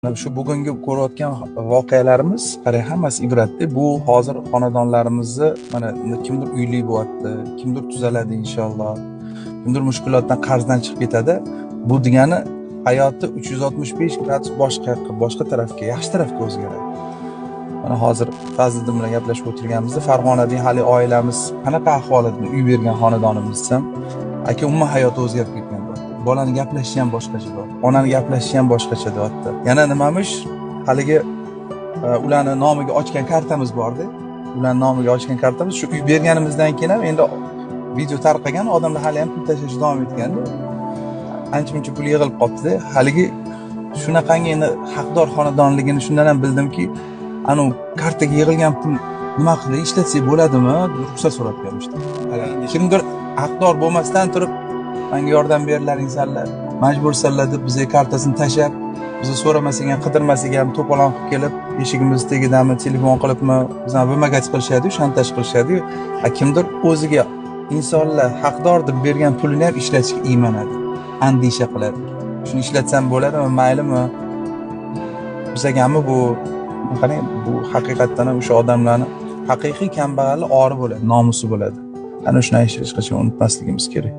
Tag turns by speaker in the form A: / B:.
A: Shu bugungi ko'rayotgan voqealarimiz qarang hammasi ibratda. Bu hozir xonadonlarimizni mana kimdir uyli bo'lyapti, kimdir tuzaladi inshaalloh. Kimdir mushkulotdan qarzdan chiqib ketadi. Bu degani hayoti 365 gradus boshqa tarafga, yaxshi tarafga o'zgaradi. Mana hozir Fazliddin bilan gaplashib o'tirganimizda Farg'onadagi hali oilamiz qanaqa ahvolda uy bergan xonadonimiz desam, aka umuman hayoti o'zgarib ketgan. Bolani gaplashishi ham boshqacha bo'lyapti. Onani gaplashishi ham boshqacha deyapti. Yana nimamish? Haligi ularni nomiga ochgan kartamiz bor-da. Ularning nomiga ochgan kartamiz shu uy berganimizdan keyin ham endi video tarqagan, odamlar hali ham pul tashlashda davom etganda. Ancha-muncha pul yig'ilib qoldi-da. Haligi shunaqangi endi haqdor xonadonligini shundan ham bildimki, anu kartaga yig'ilgan pul nima qilib ishlatsak bo'ladimi? Ruxsat so'rab kelishdi. Kimdir haqdor bo'lmasdan turib menga yordam berlaringizlar, majbursanlar deb bizga kartasini tashab, bizni so'ramasak ham, qidirmasak ham to'polon qilib kelib, eshigimiz tagidami, telefon qilibmi, bizdan vimagats qilishadi-yu, shantaj qilishadi-yu. Kimdir o'ziga insonlar haqdor deb bergan pulini ham ishlatishga iymanadi, andisha qiladi. Shuni ishlatsam bo'ladimi, maylimi? Bizagami bu? Qarang, bu haqiqatdan ham o'sha odamlarni haqiqiy kambag'allik ori bo'ladi, nomusi bo'ladi. Ana shuni hech qachon unutmasligimiz kerak.